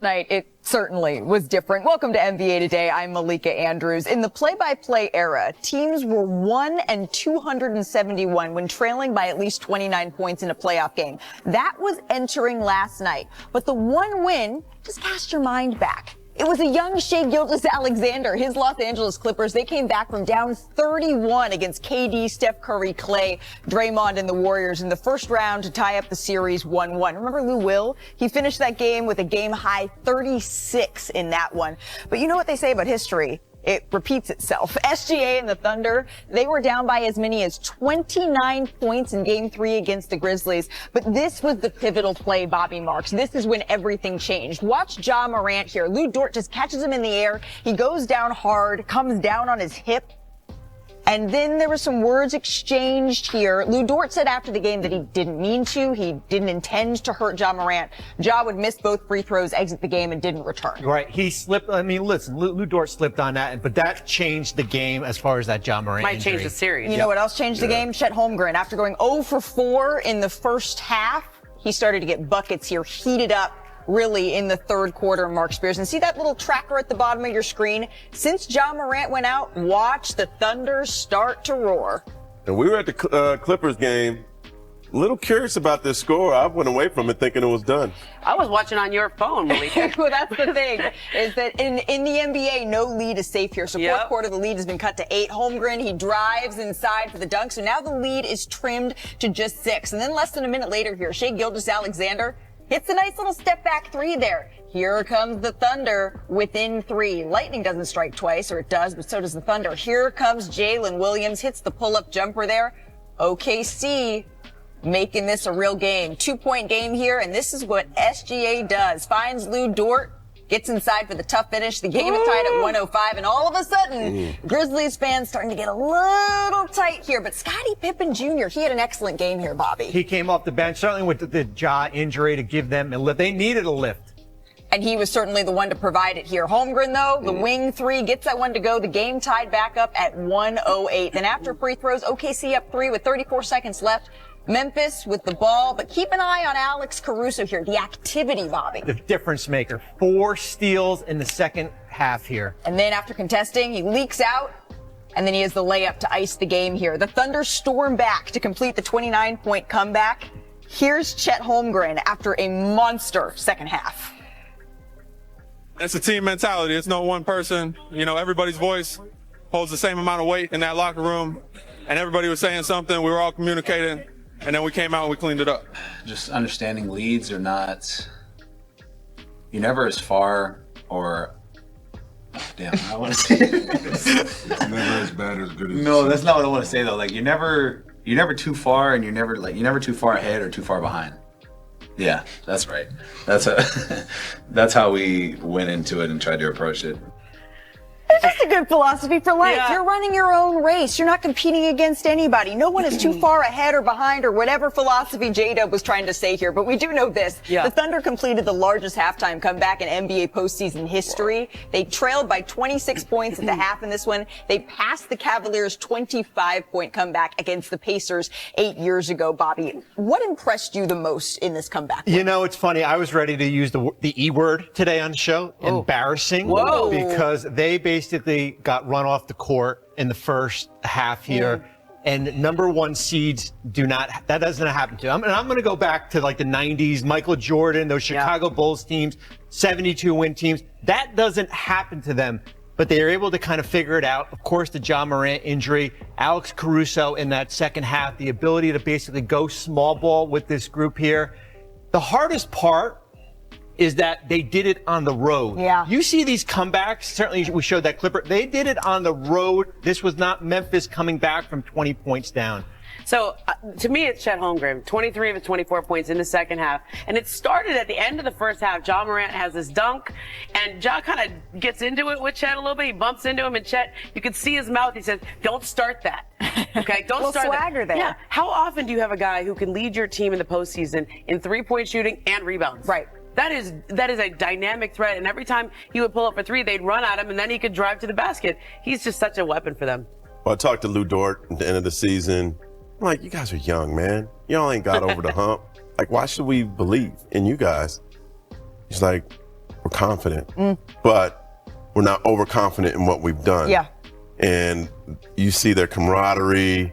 Night, it certainly was different. Welcome to NBA Today. I'm Malika Andrews. In the play-by-play era, teams were 1-271 when trailing by at least 29 points in a playoff game. That was entering last night. But the one win, just cast your mind back. It was a young Shai Gilgeous-Alexander. His Los Angeles Clippers, they came back from down 31 against KD, Steph Curry, Klay, Draymond, and the Warriors in the first round to tie up the series 1-1. Remember Lou Will? He finished that game with a game-high 36 in that one. But you know what they say about history? It repeats itself. SGA and the Thunder, they were down by as many as 29 points in Game 3 against the Grizzlies. But this was the pivotal play, Bobby Marks. This is when everything changed. Watch Ja Morant here. Lou Dort just catches him in the air. He goes down hard, comes down on his hip. And then there were some words exchanged here. Lou Dort said after the game that he didn't mean to. He didn't intend to hurt Ja Morant. Ja would miss both free throws, exit the game, and didn't return. Right. He slipped. I mean, listen, Lou Dort slipped on that, but that changed the game as far as that Ja Morant Might injury. change the series. You know what else changed the game? Chet Holmgren. After going 0 for 4 in the first half, he started to get buckets here, heated up really in the third quarter, Mark Spears. And see that little tracker at the bottom of your screen? Since Ja Morant went out, watch the Thunder start to roar. And we were at the Clippers game. A little curious about this score. I went away from it thinking it was done. I was watching on your phone, Malika. Well, that's the thing, is that in the NBA, no lead is safe here. So fourth quarter, the lead has been cut to 8. Holmgren, he drives inside for the dunk. So now the lead is trimmed to just 6. And then less than a minute later here, Shai Gilgeous-Alexander hits a nice little step back 3 there. Here comes the Thunder within 3. Lightning doesn't strike twice, or it does, but so does the Thunder. Here comes Jalen Williams, hits the pull-up jumper there. OKC making this a real game. 2-point game here, and this is what SGA does. Finds Lou Dort, gets inside for the tough finish. The game is tied at 105, and all of a sudden, Grizzlies fans starting to get a little tight here. But Scottie Pippen Jr., he had an excellent game here, Bobby. He came off the bench, certainly with the Ja injury, to give them a lift. They needed a lift. And he was certainly the one to provide it here. Holmgren, though, the wing 3, gets that one to go. The game tied back up at 108. Then after free throws, OKC up 3 with 34 seconds left. Memphis with the ball, but keep an eye on Alex Caruso here. The activity, Bobby. The difference maker. 4 steals in the second half here. And then after contesting, he leaks out, and then he has the layup to ice the game here. The Thunder storm back to complete the 29-point comeback. Here's Chet Holmgren after a monster second half. It's a team mentality. It's no one person. You know, everybody's voice holds the same amount of weight in that locker room, and everybody was saying something. We were all communicating. And then we came out and we cleaned it up. Just understanding leads are not, you're never as far or, damn, I want to say it's never as bad or as good as no, that's not what I want to say though. Like you're never too far and you're never too far ahead or too far behind. Yeah, that's right. That's how we went into it and tried to approach it. It's just a good philosophy for life. Yeah. You're running your own race. You're not competing against anybody. No one is too far ahead or behind or whatever philosophy J-Dub was trying to say here. But we do know this. Yeah. The Thunder completed the largest halftime comeback in NBA postseason history. They trailed by 26 points at the half in this one. They passed the Cavaliers' 25-point comeback against the Pacers 8 years ago, Bobby. What impressed you the most in this comeback? You know, it's funny. I was ready to use the E word today on the show. Oh. Embarrassing. Whoa. Because they basically got run off the court in the first half here, and number 1 seeds that doesn't happen to them. And I'm going to go back to like the 90s, Michael Jordan, those Chicago Bulls teams, 72 win teams. That doesn't happen to them, but they are able to kind of figure it out. Of course, the Ja Morant injury, Alex Caruso in that second half, the ability to basically go small ball with this group here. The hardest part is that they did it on the road. Yeah. You see these comebacks, certainly we showed that Clipper, they did it on the road. This was not Memphis coming back from 20 points down. So, to me, it's Chet Holmgren, 23 of his 24 points in the second half. And it started at the end of the first half. Ja Morant has this dunk, and Ja kind of gets into it with Chet a little bit. He bumps into him, and Chet, you can see his mouth. He says, don't start that. Okay, don't start swagger that. there. Yeah. How often do you have a guy who can lead your team in the postseason in 3-point shooting and rebounds? Right. That is a dynamic threat, and every time he would pull up for 3, they'd run at him, and then he could drive to the basket. He's just such a weapon for them. Well, I talked to Lou Dort at the end of the season. I'm like, you guys are young, man. Y'all ain't got over the hump. Like, why should we believe in you guys? He's like, we're confident, but we're not overconfident in what we've done. Yeah. And you see their camaraderie,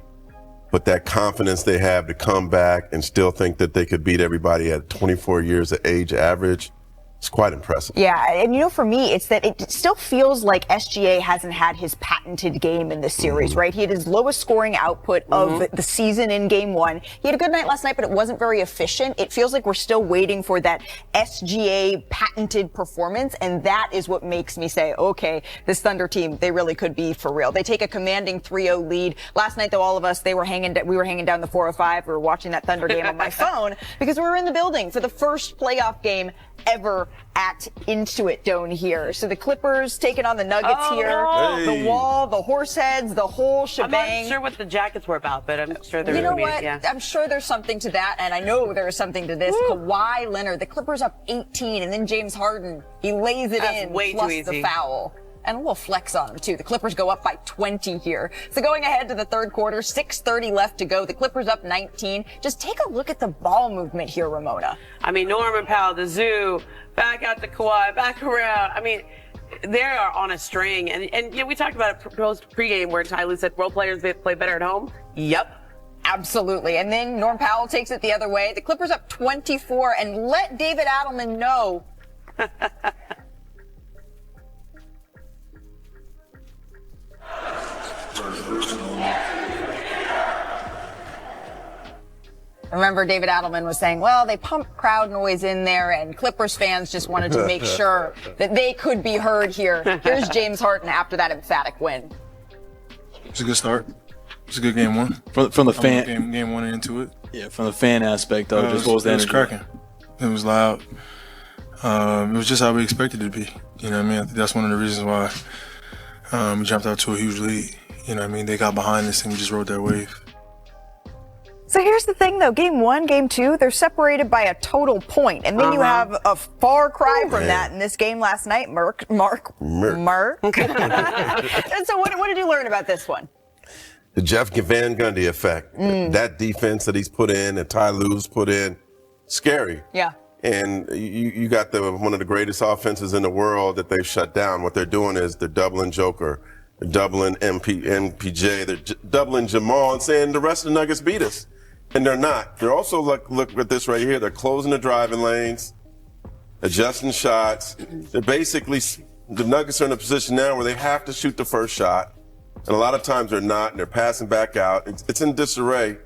but that confidence they have to come back and still think that they could beat everybody at 24 years of age average. It's quite impressive. Yeah, and for me, it's that it still feels like SGA hasn't had his patented game in this series, right? He had his lowest scoring output of the season in game 1. He had a good night last night, but it wasn't very efficient. It feels like we're still waiting for that SGA patented performance, and that is what makes me say, okay, this Thunder team, they really could be for real. They take a commanding 3-0 lead. Last night, though, all of us, we were hanging down the 405. We were watching that Thunder game on my phone because we were in the building for the first playoff game ever at Intuit Dome here. So the Clippers taking on the Nuggets here. No. Hey. The wall, the horse heads, the whole shebang. I'm not sure what the jackets were about, but I'm sure they're You know gonna be, what? yeah. I'm sure there's something to that, and I know there's something to this. Kawhi Leonard, the Clippers up 18, and then James Harden, he lays it That's in, way too plus the easy. foul. And a little flex on them, too. The Clippers go up by 20 here. So going ahead to the third quarter, 6:30 left to go. The Clippers up 19. Just take a look at the ball movement here, Ramona. I mean, Norman Powell, the Zoo, back out to Kawhi, back around. I mean, they are on a string. And we talked about it pregame where Ty Lue said role players play better at home. Yep. Absolutely. And then Norm Powell takes it the other way. The Clippers up 24, and let David Adelman know. Remember, David Adelman was saying, well, they pumped crowd noise in there, and Clippers fans just wanted to make sure that they could be heard here. Here's James Harden after that emphatic win. It's a good start. It's a good game 1. From the fan, Game 1 into it. yeah, from the fan aspect though, just what was the It was energy? cracking. It was loud. It was just how we expected it to be. You know what I mean? I think that's one of the reasons why we jumped out to a huge lead. You know what I mean? They got behind us and we just rode that wave. So here's the thing, though. Game 1, Game 2, they're separated by a total point. And then you have a far cry from that in this game last night. Mark. And so what did you learn about this one? The Jeff Van Gundy effect. That defense that he's put in, and Ty Lue's put in, scary. Yeah. And you got one of the greatest offenses in the world that they've shut down. What they're doing is they're doubling Joker, they're doubling MPJ, they're doubling Jamal, and saying the rest of the Nuggets beat us. And they're not. They're also, look at this right here. They're closing the driving lanes, adjusting shots. They're basically, the Nuggets are in a position now where they have to shoot the first shot. And a lot of times they're not, and they're passing back out. It's in disarray.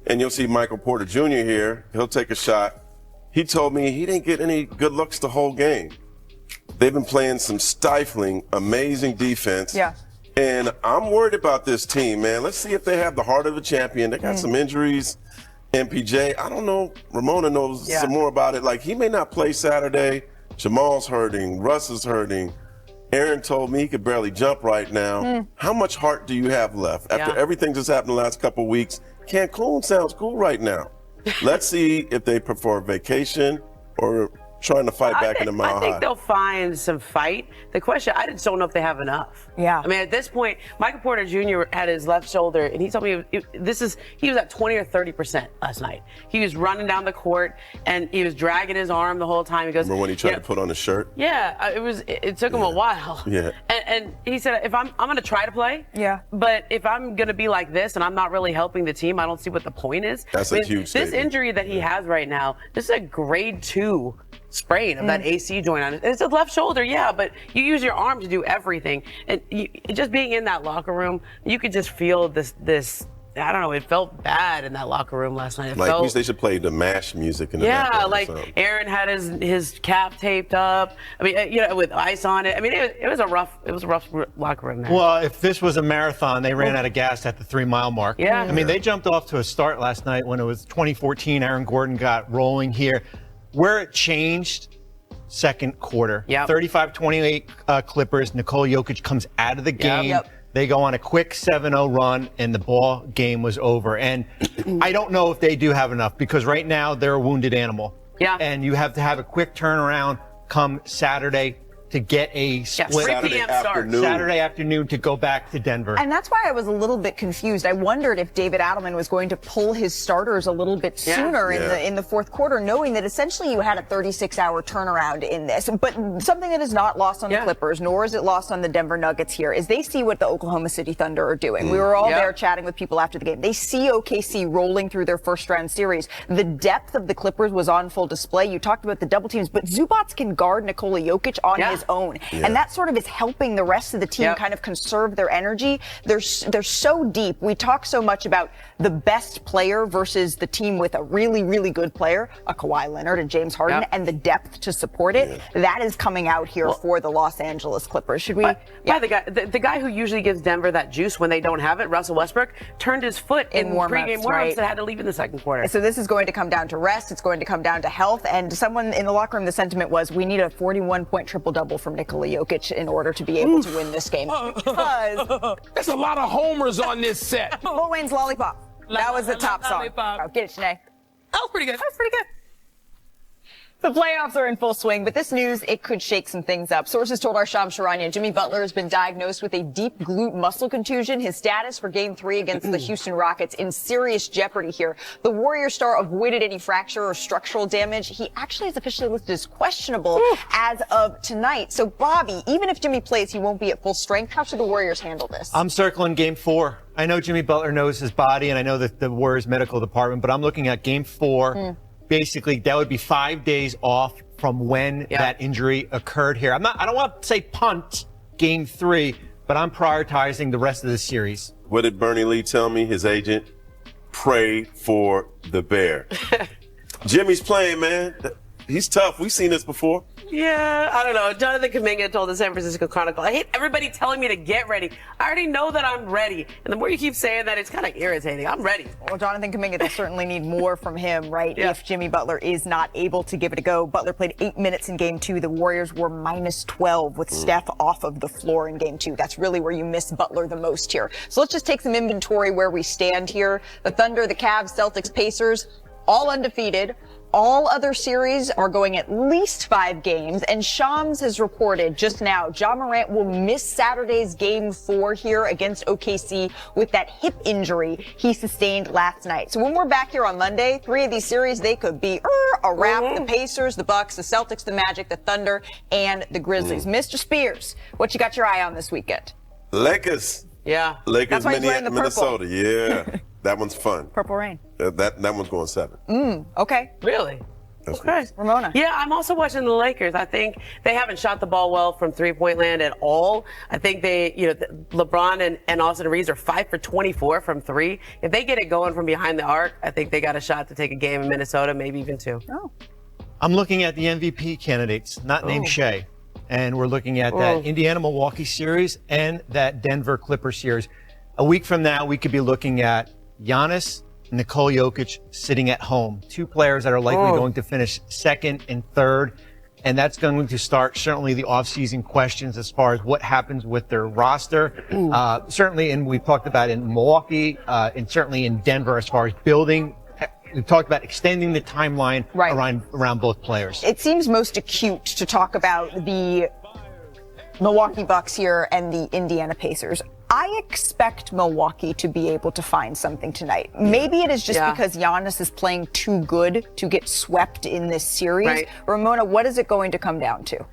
And you'll see Michael Porter Jr. here. He'll take a shot. He told me he didn't get any good looks the whole game. They've been playing some stifling, amazing defense. Yeah. And I'm worried about this team, man. Let's see if they have the heart of a champion. They got some injuries. MPJ, I don't know. Ramona knows some more about it. Like, he may not play Saturday. Jamal's hurting. Russ is hurting. Aaron told me he could barely jump right now. How much heart do you have left? After everything that's happened the last couple of weeks, Cancun sounds cool right now. Let's see if they prefer vacation or trying to fight back in the mile high. I think they'll find some fight. The question, I just don't know if they have enough. Yeah. I mean, at this point, Michael Porter Jr. had his left shoulder, and he told me he was at 20 or 30% last night. He was running down the court, and he was dragging his arm the whole time. He goes, Remember when he tried to put on his shirt? Yeah, it took him a while. Yeah. And he said, if I'm going to try to play. Yeah. But if I'm going to be like this and I'm not really helping the team, I don't see what the point is. That's a huge statement. This injury that he has right now, this is a grade 2 sprain of that AC joint on it. It's a left shoulder, yeah, but you use your arm to do everything. And just being in that locker room, you could just feel this. I don't know. It felt bad in that locker room last night. They should play the MASH music in the yeah, background. like Aaron had his cap taped up. I mean, with ice on it. I mean, it was a rough locker room there. Well, if this was a marathon, they ran out of gas at the 3-mile mark. Yeah. I mean, they jumped off to a start last night when it was 2014. Aaron Gordon got rolling here. Where it changed, second quarter. Yep. 35-28 Clippers. Nikola Jokic comes out of the game. Yep. They go on a quick 7-0 run, and the ball game was over. And I don't know if they do have enough, because right now they're a wounded animal. Yeah. And you have to have a quick turnaround come Saturday to get a split 3 p.m. start. Saturday afternoon to go back to Denver. And that's why I was a little bit confused. I wondered if David Adelman was going to pull his starters a little bit sooner in the fourth quarter, knowing that essentially you had a 36-hour turnaround in this. But something that is not lost on the Clippers, nor is it lost on the Denver Nuggets here, is they see what the Oklahoma City Thunder are doing. We were all there chatting with people after the game. They see OKC rolling through their first-round series. The depth of the Clippers was on full display. You talked about the double teams, but Zubats can guard Nikola Jokic on his own. And that sort of is helping the rest of the team kind of conserve their energy. They're so deep. We talk so much about the best player versus the team with a really, really good player, a Kawhi Leonard and James Harden, and the depth to support it. That is coming out here for the Los Angeles Clippers. Should we? The guy who usually gives Denver that juice when they don't have it, Russell Westbrook, turned his foot in pregame warm-ups and had to leave in the second quarter. So this is going to come down to rest. It's going to come down to health. And someone in the locker room, the sentiment was, we need a 41-point triple-double from Nikola Jokic in order to be able to win this game. Because there's a lot of homers on this set. Lil Wayne's Lollipop. That was the top song. Oh, get it, Shanae. That was pretty good. The playoffs are in full swing, but this news, it could shake some things up. Sources told our Shams Charania Jimmy Butler has been diagnosed with a deep glute muscle contusion. His status for Game 3 against the Houston Rockets in serious jeopardy here. The Warrior star avoided any fracture or structural damage. He actually is officially listed as questionable as of tonight. So, Bobby, even if Jimmy plays, he won't be at full strength. How should the Warriors handle this? I'm circling Game 4. I know Jimmy Butler knows his body, and I know that the Warriors medical department, but I'm looking at Game 4. Basically, that would be 5 days off from when that injury occurred here. I don't want to say punt Game 3, but I'm prioritizing the rest of the series. What did Bernie Lee tell me, his agent? Pray for the Bear. Jimmy's playing, man. He's tough. We've seen this before. Yeah, I don't know. Jonathan Kuminga told the San Francisco Chronicle, I hate everybody telling me to get ready. I already know that I'm ready. And the more you keep saying that, it's kind of irritating. I'm ready. Well, Jonathan Kuminga, they'll certainly need more from him, right? If Jimmy Butler is not able to give it a go. Butler played 8 minutes in Game 2. The Warriors were minus 12 with Steph off of the floor in Game 2. That's really where you miss Butler the most here. So let's just take some inventory where we stand here. The Thunder, the Cavs, Celtics, Pacers, all undefeated. All other series are going at least 5 games, and Shams has reported just now Ja Morant will miss Saturday's Game 4 here against OKC with that hip injury he sustained last night. So when we're back here on Monday, 3 of these series, they could be a wrap. The Pacers, the Bucks, the Celtics, the Magic, the Thunder, and the Grizzlies. Mr. Spears, what you got your eye on this weekend? Lakers. Yeah. Lakers, That's why he's wearing the Minnesota. Yeah. That one's fun. Purple Rain. That one's going 7. Okay. Really? That's Okay. Ramona. Yeah, I'm also watching the Lakers. I think they haven't shot the ball well from three-point land at all. I think LeBron and Austin Reeves are 5 for 24 from 3. If they get it going from behind the arc, I think they got a shot to take a game in Minnesota, maybe even 2. Oh. I'm looking at the MVP candidates, not named Shea. And we're looking at that Indiana-Milwaukee series and that Denver Clippers series. A week from now, we could be looking at Giannis, Nikola Jokic sitting at home. 2 players that are likely going to finish 2nd and 3rd. And that's going to start certainly the offseason questions as far as what happens with their roster. Certainly, and we've talked about in Milwaukee and certainly in Denver as far as building. We've talked about extending the timeline around both players. It seems most acute to talk about the Milwaukee Bucks here and the Indiana Pacers. I expect Milwaukee to be able to find something tonight. Maybe it is just because Giannis is playing too good to get swept in this series. Right. Ramona, what is it going to come down to?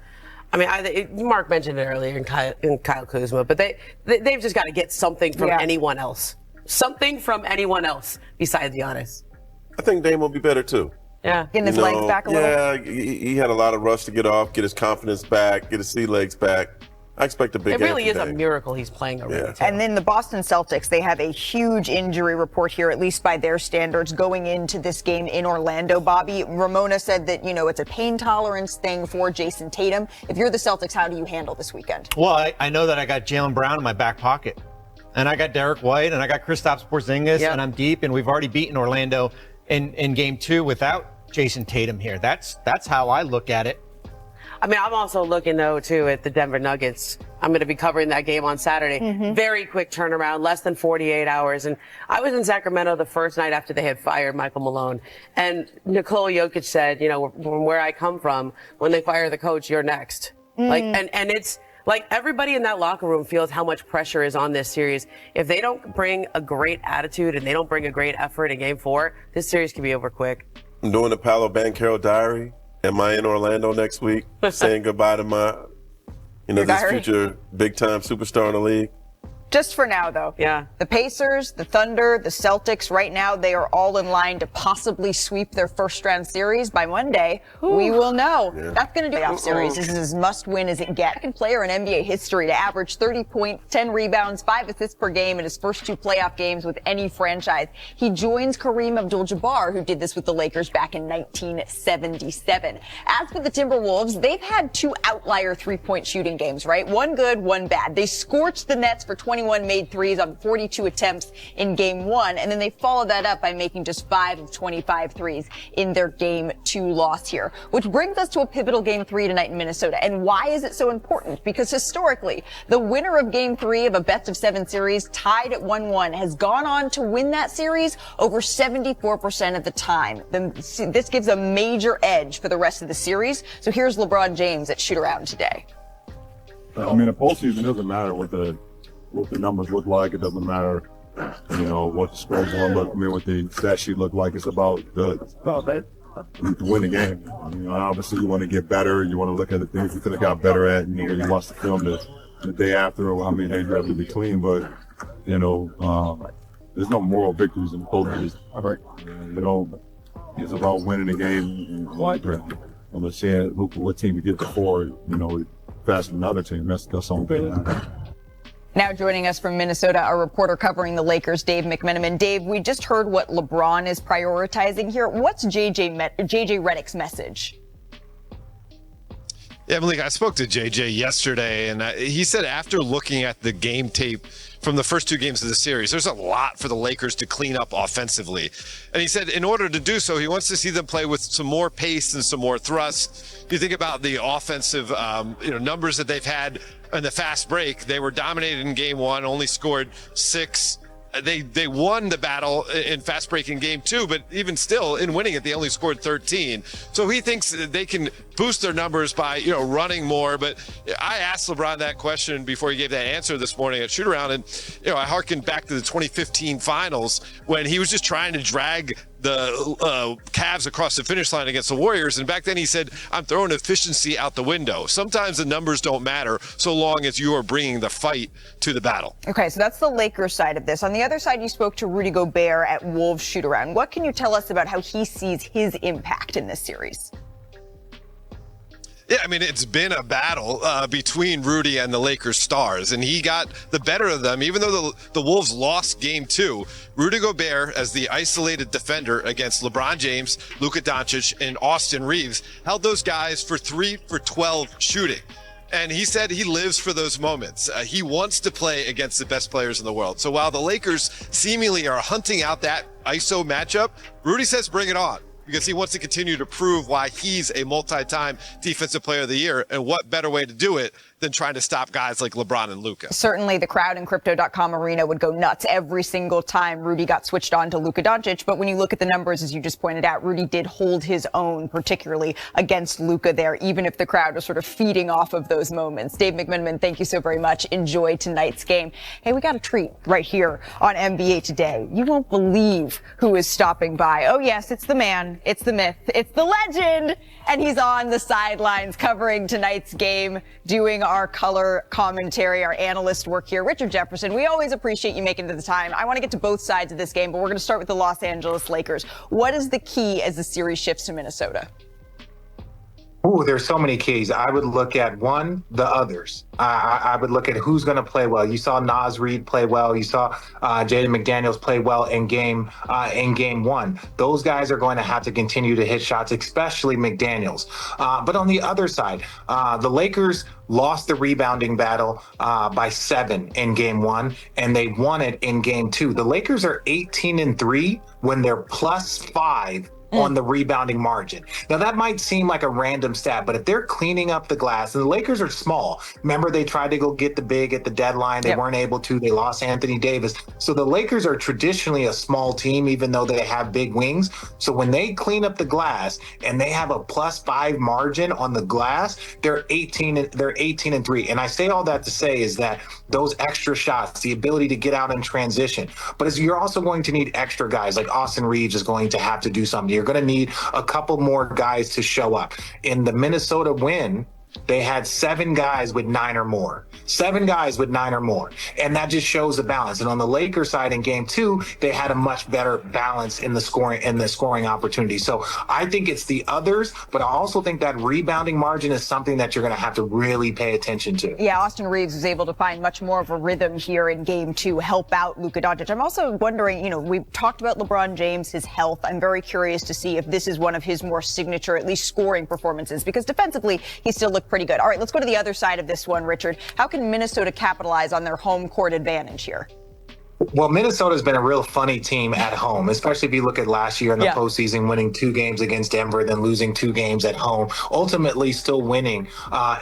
I mean, Mark mentioned it earlier in Kyle Kuzma, but they've just got to get something from anyone else. Something from anyone else besides Giannis. I think Dame will be better too. Yeah. Getting his legs back a little? Yeah, he had a lot of rush to get off, get his confidence back, get his sea legs back. I expect a big game. It really is a miracle he's playing already. And then the Boston Celtics, they have a huge injury report here, at least by their standards, going into this game in Orlando. Bobby, Ramona said that, it's a pain tolerance thing for Jason Tatum. If you're the Celtics, how do you handle this weekend? Well, I know that I got Jaylen Brown in my back pocket. And I got Derek White, and I got Kristaps Porzingis, and I'm deep, and we've already beaten Orlando in Game 2 without Jason Tatum here. That's how I look at it. I mean, I'm also looking, though, too, at the Denver Nuggets. I'm going to be covering that game on Saturday. Very quick turnaround, less than 48 hours. And I was in Sacramento the first night after they had fired Michael Malone. And Nikola Jokic said, from where I come from, when they fire the coach, you're next. Like, and it's like everybody in that locker room feels how much pressure is on this series. If they don't bring a great attitude and they don't bring a great effort in Game 4, this series can be over quick. I'm doing the Paolo Banchero diary. Am I in Orlando next week saying goodbye to my, this diary? future big-time superstar in the league? Just for now, though. Yeah. The Pacers, the Thunder, the Celtics, right now, they are all in line to possibly sweep their first-round series. By Monday, we will know. Yeah. That's going to do playoff series. This is as must-win as it gets. Second player in NBA history to average 30 points, 10 rebounds, 5 assists per game in his first 2 playoff games with any franchise. He joins Kareem Abdul-Jabbar, who did this with the Lakers back in 1977. As for the Timberwolves, they've had 2 outlier three-point shooting games, right? One good, one bad. They scorched the Nets for 21 made threes on 42 attempts in Game 1, and then they followed that up by making just 5 of 25 threes in their Game 2 loss here. Which brings us to a pivotal Game 3 tonight in Minnesota. And why is it so important? Because historically, the winner of Game 3 of a best-of-7 series tied at 1-1 has gone on to win that series over 74% of the time. This gives a major edge for the rest of the series. So here's LeBron James at Shoot-Around today. I mean, the postseason doesn't matter what the numbers look like. It doesn't matter, what the scores are look. I mean, what the stat sheet look like. It's about to win the game. Obviously, you want to get better. You want to look at the things you could have got better at. You watch the film the day after, or how many days you have in between. But there's no moral victories in the postseason. It's about winning the game. I'm just saying, what team you get the forward, faster than another team. That's the only thing. Now joining us from Minnesota, our reporter covering the Lakers, Dave McMenamin. Dave, we just heard what LeBron is prioritizing here. What's JJ Redick's message? Yeah, Malik, I spoke to JJ yesterday, and he said after looking at the game tape from the first 2 games of the series, there's a lot for the Lakers to clean up offensively. And he said in order to do so, he wants to see them play with some more pace and some more thrust. You think about the offensive numbers that they've had in the fast break. They were dominated in Game 1, only scored 6. They won the battle in fast break in Game 2, but even still, in winning it, they only scored 13. So he thinks that they can boost their numbers by, running more. But I asked LeBron that question before he gave that answer this morning at Shoot-Around, and I harkened back to the 2015 finals when he was just trying to drag the Cavs across the finish line against the Warriors. And back then he said, I'm throwing efficiency out the window. Sometimes the numbers don't matter so long as you are bringing the fight to the battle. Okay, so that's the Lakers side of this. On the other side, you spoke to Rudy Gobert at Wolves Shoot-Around. What can you tell us about how he sees his impact in this series? Yeah, I mean, it's been a battle between Rudy and the Lakers stars, and he got the better of them. Even though the Wolves lost Game 2, Rudy Gobert, as the isolated defender against LeBron James, Luka Doncic, and Austin Reeves, held those guys for 3 for 12 shooting. And he said he lives for those moments. He wants to play against the best players in the world. So while the Lakers seemingly are hunting out that ISO matchup, Rudy says bring it on, because he wants to continue to prove why he's a multi-time defensive player of the year. And what better way to do it than trying to stop guys like LeBron and Luka. Certainly the crowd in Crypto.com arena would go nuts every single time Rudy got switched on to Luka Doncic. But when you look at the numbers, as you just pointed out, Rudy did hold his own, particularly against Luka there, even if the crowd was sort of feeding off of those moments. Dave McMenamin, thank you so very much. Enjoy tonight's game. Hey, we got a treat right here on NBA Today. You won't believe who is stopping by. Oh, yes, it's the man. It's the myth. It's the legend. And he's on the sidelines covering tonight's game, doing our color commentary, our analyst work here. Richard Jefferson, we always appreciate you making the time. I want to get to both sides of this game, but we're going to start with the Los Angeles Lakers. What is the key as the series shifts to Minnesota? Ooh, there's so many keys. I would look at one, the others. I would look at who's going to play well. You saw Naz Reid play well. You saw Jaden McDaniels play well in game one. Those guys are going to have to continue to hit shots, especially McDaniels. But on the other side, the Lakers lost the rebounding battle by 7 in game one, and they won it in game two. The Lakers are 18-3 when they're +5 on the rebounding margin. Now, that might seem like a random stat, but if they're cleaning up the glass, and the Lakers are small. Remember, they tried to go get the big at the deadline. They weren't able to. They lost Anthony Davis. So the Lakers are traditionally a small team, even though they have big wings. So when they clean up the glass and they have a +5 margin on the glass, they're 18-3. And I say all that to say is that those extra shots, the ability to get out in transition, but you're also going to need extra guys. Like Austin Reeves is going to have to do something. You're going to need a couple more guys to show up. In the Minnesota win, they had 7 guys with 9 or more. 7 guys with 9 or more. And that just shows the balance. And on the Lakers side in game 2, they had a much better balance in the scoring opportunity. So I think it's the others, but I also think that rebounding margin is something that you're going to have to really pay attention to. Yeah, Austin Reeves was able to find much more of a rhythm here in game 2, help out Luka Doncic. I'm also wondering, we've talked about LeBron James, his health. I'm very curious to see if this is one of his more signature, at least scoring performances, because defensively, he still looked pretty good. All right, let's go to the other side of this one, Richard. How can Minnesota capitalize on their home court advantage here? Well, Minnesota's been a real funny team at home, especially if you look at last year in the postseason, winning 2 games against Denver, then losing 2 games at home, ultimately still winning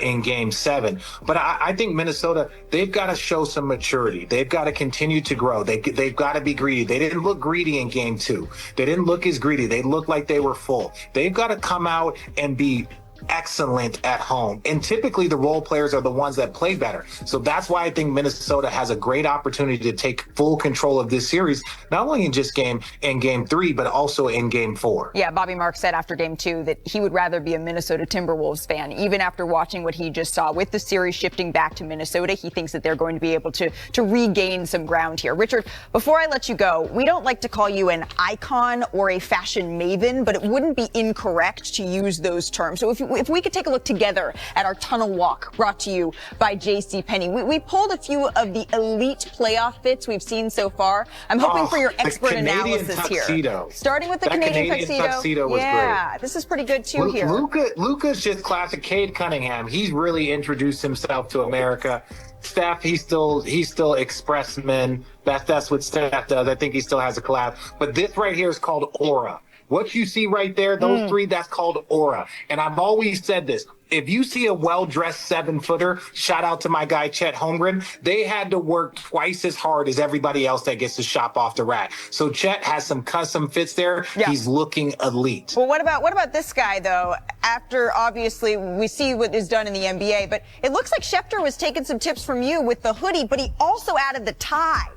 in game 7. But I think Minnesota, they've got to show some maturity. They've got to continue to grow. They've got to be greedy. They didn't look greedy in game 2. They didn't look as greedy. They looked like they were full. They've got to come out and be excellent at home. And typically the role players are the ones that play better. So that's why I think Minnesota has a great opportunity to take full control of this series, not only in just game 3, but also in game 4. Yeah, Bobby Marks said after game 2 that he would rather be a Minnesota Timberwolves fan, even after watching what he just saw. With the series shifting back to Minnesota, he thinks that they're going to be able to regain some ground here. Richard, before I let you go, we don't like to call you an icon or a fashion maven, but it wouldn't be incorrect to use those terms. So if we could take a look together at our tunnel walk brought to you by JCPenney. We pulled a few of the elite playoff fits we've seen so far. I'm hoping for your expert analysis tuxedo. Here. Starting with the that Canadian tuxedo was great. This is pretty good too here. Luka's just classic. Cade Cunningham, he's really introduced himself to America. Steph, he's still expressman. That's what Steph does. I think he still has a collab. But this right here is called Aura. What you see right there, those 3, that's called Aura. And I've always said this. If you see a well-dressed 7-footer, shout out to my guy Chet Holmgren, they had to work twice as hard as everybody else that gets to shop off the rack. So Chet has some custom fits there. Yeah. He's looking elite. Well, what about this guy, though? After, obviously, we see what is done in the NBA, but it looks like Schefter was taking some tips from you with the hoodie, but he also added the tie.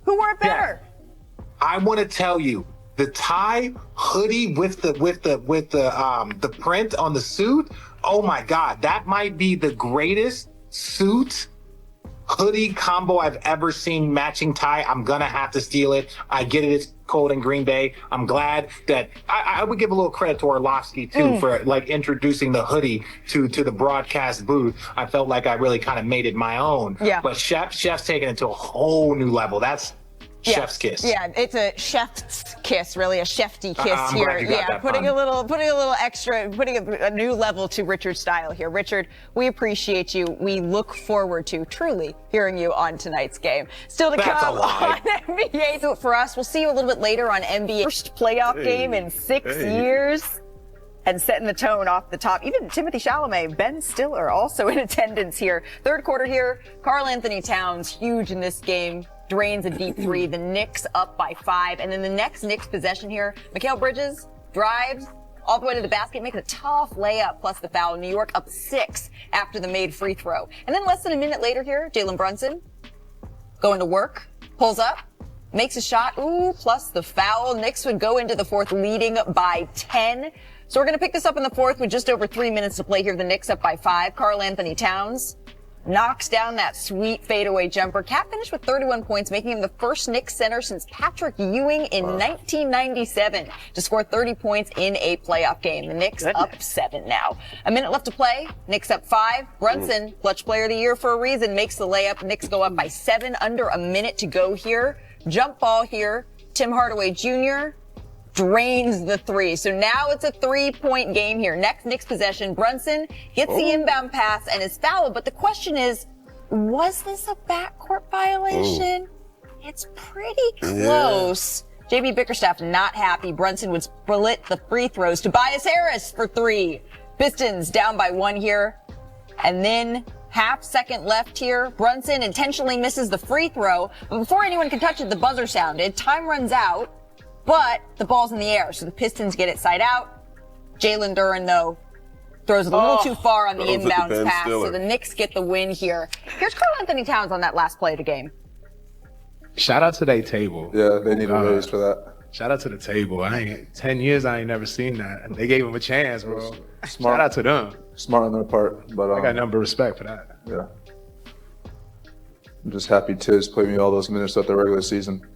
Who wore it better? Yeah. I want to tell you, the tie hoodie with the print on the suit. Oh my God, that might be the greatest suit hoodie combo I've ever seen. Matching tie. I'm gonna have to steal it. I get it. It's cold in Green Bay. I'm glad that I would give a little credit to Orlovsky too for like introducing the hoodie to the broadcast booth. I felt like I really kind of made it my own. Yeah. But Chef's taking it to a whole new level. That's chef's kiss. Yeah, it's a chef's kiss, really a chefty kiss here. Yeah, putting a little extra, putting a new level to Richard's style here. Richard, we appreciate you. We look forward to truly hearing you on tonight's game. Still to come on NBA. So for us, we'll see you a little bit later on NBA. First playoff game in 6 years. And setting the tone off the top. Even Timothy Chalamet, Ben Stiller also in attendance here. Third quarter here, Karl Anthony Towns, huge in this game. Drains a deep 3. The Knicks up by 5. And then the next Knicks possession here, Mikal Bridges drives all the way to the basket, makes a tough layup plus the foul. New York up 6 after the made free throw. And then less than a minute later here, Jalen Brunson going to work, pulls up, makes a shot, plus the foul. Knicks would go into the fourth leading by 10. So we're going to pick this up in the fourth with just over 3 minutes to play here. The Knicks up by 5. Karl Anthony Towns knocks down that sweet fadeaway jumper. Cat finished with 31 points, making him the first Knicks center since Patrick Ewing in 1997 to score 30 points in a playoff game. The Knicks up 7 now. A minute left to play. Knicks up 5. Brunson, clutch player of the year for a reason, makes the layup. Knicks go up by 7. Under a minute to go here. Jump ball here. Tim Hardaway Jr. drains the 3. So now it's a 3-point game here. Next Knicks possession, Brunson gets the inbound pass and is fouled. But the question is, was this a backcourt violation? It's pretty close. JB Bickerstaff not happy. Brunson would split the free throws. Tobias Harris for 3. Pistons down by 1 here. And then half second left here. Brunson intentionally misses the free throw. But before anyone can touch it, the buzzer sounded. Time runs out, but the ball's in the air. So the Pistons get it side out. Jalen Duren, though, throws it a little too far on the inbounds pass. So the Knicks get the win here. Here's Karl Anthony Towns on that last play of the game. Shout out to their table. Yeah, they need a raise for that. Shout out to the table. 10 years I ain't never seen that. They gave him a chance, bro. Smart. Shout out to them. Smart on their part, but I got number of respect for that. Yeah. I'm just happy Tiz played me all those minutes at the regular season.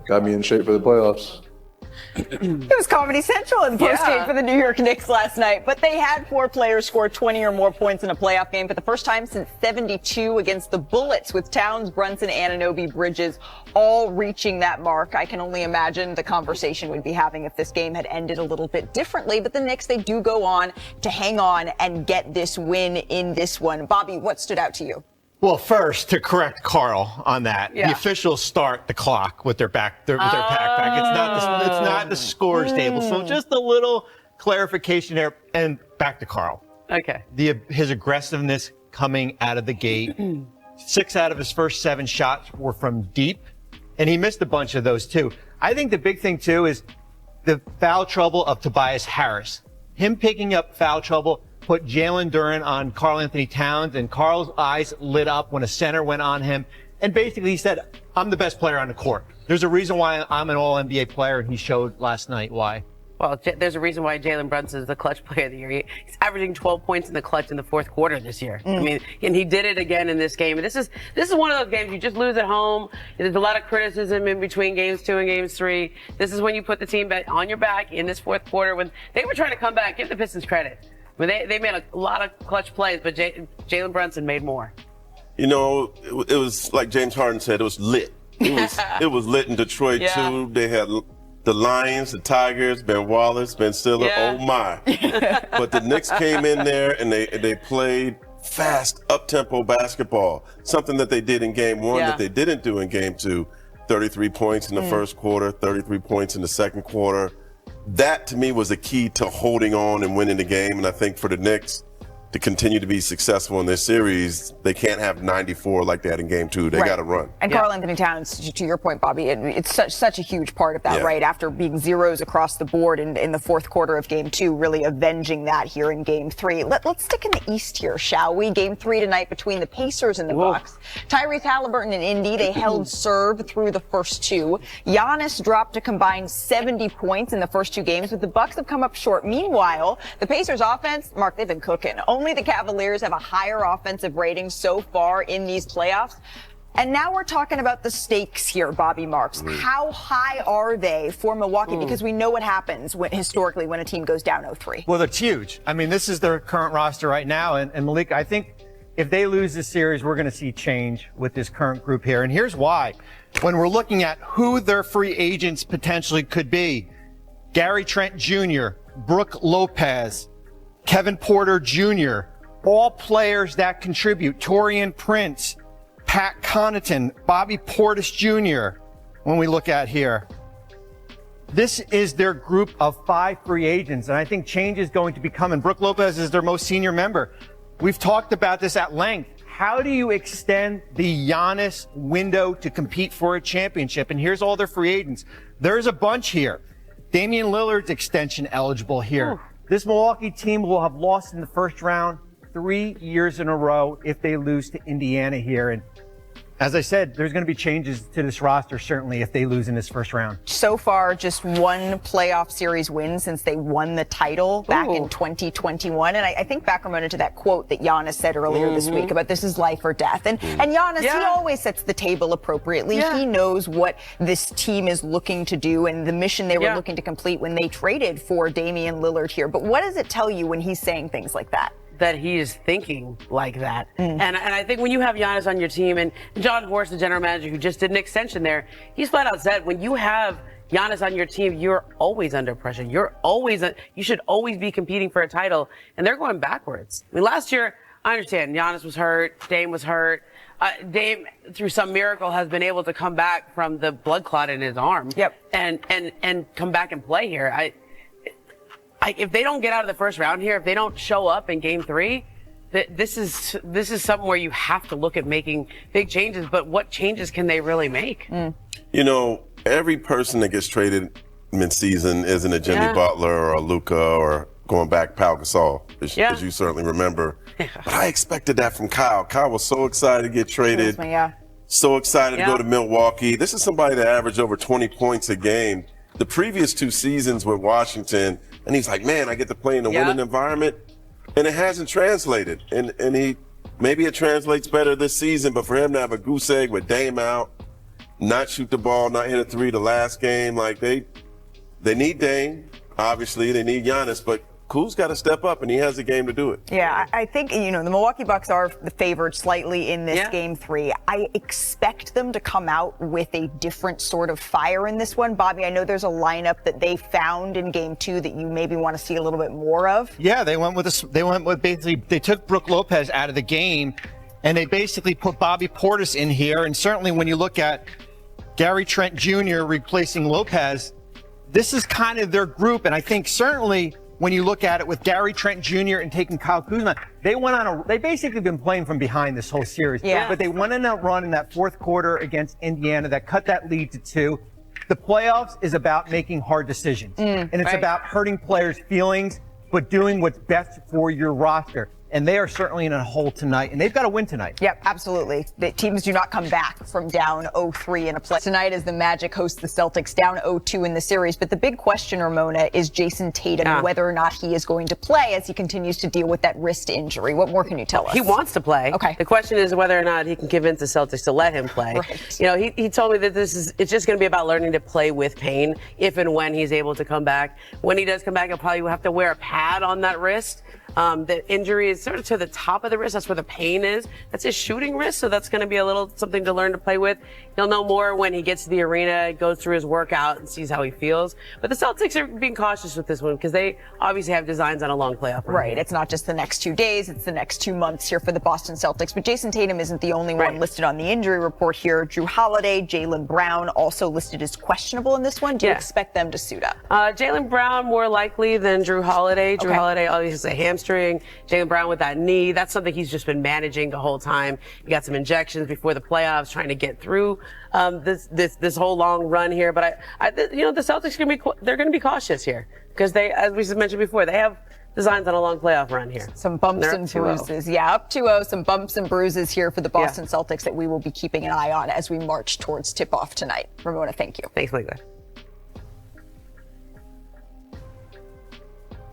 Got me in shape for the playoffs. It was Comedy Central in the postgame for the New York Knicks last night, but they had 4 players score 20 or more points in a playoff game for the first time since 72 against the Bullets, with Towns, Brunson, Anunoby, Bridges all reaching that mark. I can only imagine the conversation we'd be having if this game had ended a little bit differently, but the Knicks, they do go on to hang on and get this win in this one. Bobby, what stood out to you? Well, first, to correct Carl on that, the officials start the clock with their backpack. It's not the scores table. So just a little clarification there. And back to Carl. Okay. His aggressiveness coming out of the gate. 6 out of his first 7 shots were from deep, and he missed a bunch of those too. I think the big thing too is the foul trouble of Tobias Harris. Him picking up foul trouble put Jalen Duren on Karl Anthony Towns, and Karl's eyes lit up when a center went on him. And basically he said, I'm the best player on the court. There's a reason why I'm an all-NBA player, and he showed last night why. Well, there's a reason why Jalen Brunson is the clutch player of the year. He's averaging 12 points in the clutch in the fourth quarter this year. I mean, and he did it again in this game. And this is one of those games you just lose at home. There's a lot of criticism in between games 2 and games 3. This is when you put the team back on your back in this fourth quarter when they were trying to come back. Give the Pistons credit. I mean, they made a lot of clutch plays, but Jalen Brunson made more. You know, it was like James Harden said, it was lit. It was lit in Detroit too. They had the Lions, the Tigers, Ben Wallace, Ben Stiller. Oh my! But the Knicks came in there and they played fast, up-tempo basketball. Something that they did in Game 1 that they didn't do in Game 2. 33 points in the first quarter, 33 points in the second quarter. That, to me, was a key to holding on and winning the game. And I think for the Knicks to continue to be successful in this series, they can't have 94 like they had in Game 2. They got to run. And Karl Anthony Towns, to your point, Bobby, it's such a huge part of that, right? After being zeros across the board in the fourth quarter of Game 2, really avenging that here in Game 3. Let's stick in the East here, shall we? Game 3 tonight between the Pacers and the Bucks. Tyrese Halliburton and Indy, they held serve through the first 2. Giannis dropped a combined 70 points in the first 2 games, but the Bucks have come up short. Meanwhile, the Pacers offense, Mark, they've been cooking. Only the Cavaliers have a higher offensive rating so far in these playoffs. And now we're talking about the stakes here, Bobby Marks. How high are they for Milwaukee? Because we know what happens historically when a team goes down 0-3. Well, it's huge. I mean, this is their current roster right now. And Malik, I think if they lose this series, we're going to see change with this current group here. And here's why. When we're looking at who their free agents potentially could be, Gary Trent Jr., Brooke Lopez, Kevin Porter Jr., all players that contribute. Taurean Prince, Pat Connaughton, Bobby Portis Jr. When we look at here, this is their group of 5 free agents, and I think change is going to be coming. Brooke Lopez is their most senior member. We've talked about this at length. How do you extend the Giannis window to compete for a championship? And here's all their free agents. There's a bunch here. Damian Lillard's extension eligible here. This Milwaukee team will have lost in the first round 3 years in a row if they lose to Indiana here. And as I said, there's going to be changes to this roster, certainly, if they lose in this first round. So far, just 1 playoff series win since they won the title back in 2021. And I think back a minute to that quote that Giannis said earlier this week about this is life or death. And Giannis, he always sets the table appropriately. He knows what this team is looking to do and the mission they were looking to complete when they traded for Damian Lillard here. But what does it tell you when he's saying things like that? That he is thinking like that. And I think when you have Giannis on your team, and John Horst, the general manager who just did an extension there, he's flat out said, when you have Giannis on your team, you're always under pressure. You should always be competing for a title, and they're going backwards. I mean, last year, I understand Giannis was hurt, Dame was hurt, Dame, through some miracle, has been able to come back from the blood clot in his arm. Yep. And come back and play here. If they don't get out of the first round here, if they don't show up in Game 3, this is something where you have to look at making big changes. But what changes can they really make? You know, every person that gets traded mid-season isn't a Jimmy Butler or a Luka or going back Pau Gasol, as you certainly remember. But I expected that from Kyle. Kyle was so excited to get traded. So excited to go to Milwaukee. This is somebody that averaged over 20 points a game the previous 2 seasons with Washington. And he's like, man, I get to play in a winning environment. And it hasn't translated. And he maybe it translates better this season, but for him to have a goose egg with Dame out, not shoot the ball, not hit a 3 the last game, like they need Dame. Obviously, they need Giannis, but Kuz's got to step up, and he has the game to do it. Yeah, I think, the Milwaukee Bucks are the favored slightly in this Game 3. I expect them to come out with a different sort of fire in this one. Bobby, I know there's a lineup that they found in Game 2 that you maybe want to see a little bit more of. Yeah, they went with basically, they took Brook Lopez out of the game, and they basically put Bobby Portis in here. And certainly when you look at Gary Trent Jr. replacing Lopez, this is kind of their group. And I think certainly when you look at it with Gary Trent Jr. and taking Kyle Kuzma, they basically been playing from behind this whole series. Yeah. But they went in that run in that fourth quarter against Indiana that cut that lead to 2. The playoffs is about making hard decisions. And it's about hurting players' feelings, but doing what's best for your roster. And they are certainly in a hole tonight, and they've got to win tonight. Yep, absolutely. The teams do not come back from down 0-3 in a play. Tonight as the Magic host the Celtics down 0-2 in the series. But the big question, Ramona, is Jason Tatum, whether or not he is going to play as he continues to deal with that wrist injury. What more can you tell us? He wants to play. Okay. The question is whether or not he can convince the Celtics to let him play. Right. He told me that it's just going to be about learning to play with pain if and when he's able to come back. When he does come back, he'll probably have to wear a pad on that wrist. The injury is sort of to the top of the wrist. That's where the pain is. That's his shooting wrist, so that's going to be a little something to learn to play with. He'll know more when he gets to the arena, goes through his workout, and sees how he feels. But the Celtics are being cautious with this one because they obviously have designs on a long playoff run. Right. It's not just the next 2 days. It's the next 2 months here for the Boston Celtics. But Jason Tatum isn't the only one listed on the injury report here. Drew Holiday, Jaylen Brown also listed as questionable in this one. Do you expect them to suit up? Jaylen Brown more likely than Drew Holiday. Drew Holiday obviously has a hamstring. Jaylen Brown with that knee. That's something he's just been managing the whole time. He got some injections before the playoffs, trying to get through this whole long run here. But the Celtics they're going to be cautious here because they, as we mentioned before, they have designs on a long playoff run here. Some bumps and bruises. Yeah, up 2-0. Some bumps and bruises here for the Boston Celtics that we will be keeping an eye on as we march towards tip-off tonight. Ramona, thank you. Thanks, Lisa.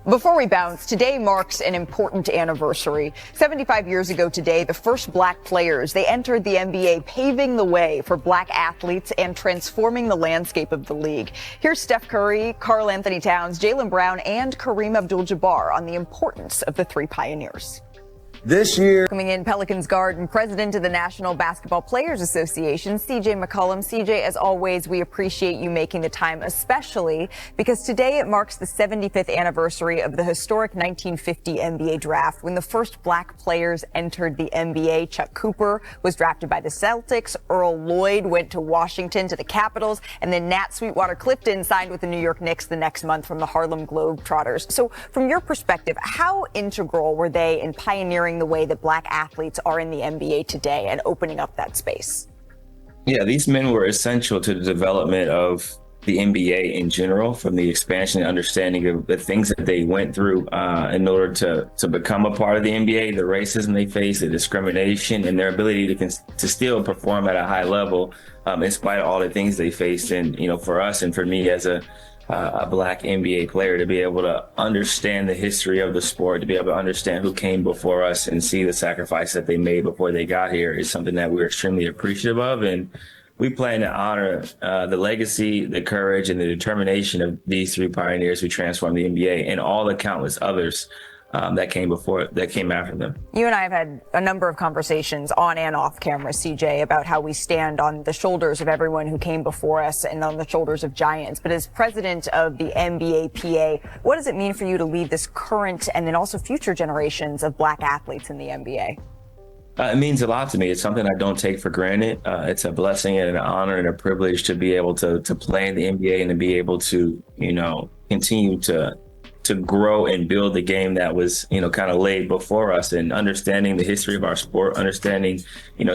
Before we bounce, today marks an important anniversary. 75 years ago today, the first black players, they entered the NBA, paving the way for black athletes and transforming the landscape of the league. Here's Steph Curry, Karl Anthony Towns, Jaylen Brown, and Kareem Abdul-Jabbar on the importance of the 3 pioneers. This year, coming in, Pelicans guard and president of the National Basketball Players Association, CJ McCollum. CJ, as always, we appreciate you making the time, especially because today it marks the 75th anniversary of the historic 1950 NBA draft when the first black players entered the NBA. Chuck Cooper was drafted by the Celtics. Earl Lloyd went to Washington to the Capitals, and then Nat Sweetwater Clifton signed with the New York Knicks the next month from the Harlem Globetrotters. So from your perspective, how integral were they in pioneering the way that black athletes are in the NBA today and opening up that space? Yeah, these men were essential to the development of the NBA in general, from the expansion and understanding of the things that they went through in order to become a part of the NBA, the racism they faced, the discrimination, and their ability to still perform at a high level in spite of all the things they faced. And, for us and for me as a black NBA player, to be able to understand the history of the sport, to be able to understand who came before us and see the sacrifice that they made before they got here is something that we're extremely appreciative of. And we plan to honor the legacy, the courage, and the determination of these 3 pioneers who transformed the NBA and all the countless others that came after them. You and I have had a number of conversations on and off camera, CJ, about how we stand on the shoulders of everyone who came before us and on the shoulders of giants. But as president of the NBAPA, what does it mean for you to lead this current and then also future generations of black athletes in the NBA? It means a lot to me. It's something I don't take for granted. It's a blessing and an honor and a privilege to be able to play in the NBA and to be able to, continue to grow and build the game that was, kind of laid before us, and understanding the history of our sport, understanding,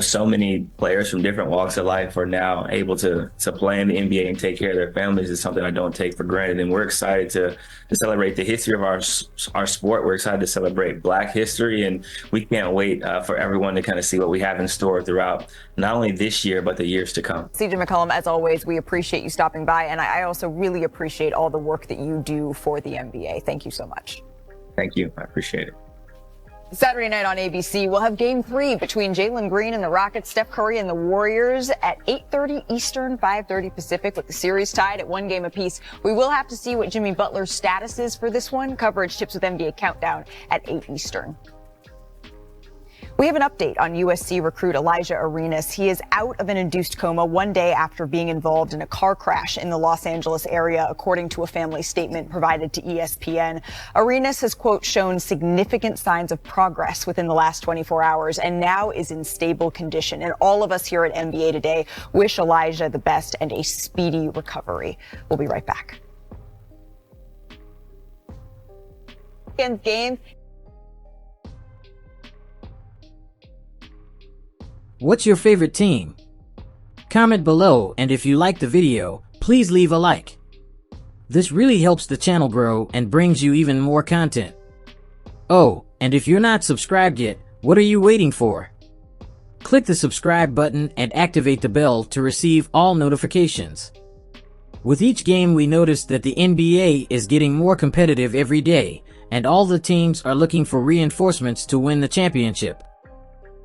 so many players from different walks of life are now able to play in the NBA and take care of their families is something I don't take for granted. And we're excited to celebrate the history of our sport. We're excited to celebrate Black history, and we can't wait for everyone to kind of see what we have in store throughout not only this year, but the years to come. CJ McCollum, as always, we appreciate you stopping by, and I also really appreciate all the work that you do for the NBA. Thank you so much. Thank you. I appreciate it. Saturday night on ABC, we'll have Game 3 between Jalen Green and the Rockets, Steph Curry and the Warriors at 8:30 Eastern, 5:30 Pacific, with the series tied at 1 game apiece. We will have to see what Jimmy Butler's status is for this one. Coverage tips with NBA Countdown at 8 Eastern. We have an update on USC recruit Elijah Arenas. He is out of an induced coma 1 day after being involved in a car crash in the Los Angeles area, according to a family statement provided to ESPN. Arenas has, quote, shown significant signs of progress within the last 24 hours and now is in stable condition. And all of us here at NBA Today wish Elijah the best and a speedy recovery. We'll be right back. Game. What's your favorite team? Comment below, and if you like the video, please leave a like. This really helps the channel grow and brings you even more content. Oh, and if you're not subscribed yet, what are you waiting for? Click the subscribe button and activate the bell to receive all notifications. With each game, we notice that the NBA is getting more competitive every day, and all the teams are looking for reinforcements to win the championship.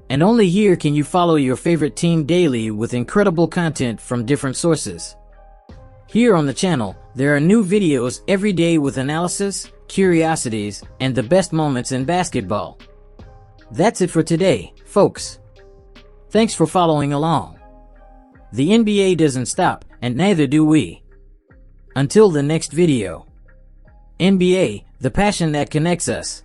And only here can you follow your favorite team daily with incredible content from different sources. Here on the channel, there are new videos every day with analysis, curiosities, and the best moments in basketball. That's it for today, folks. Thanks for following along. The NBA doesn't stop, and neither do we. Until the next video. NBA, the passion that connects us.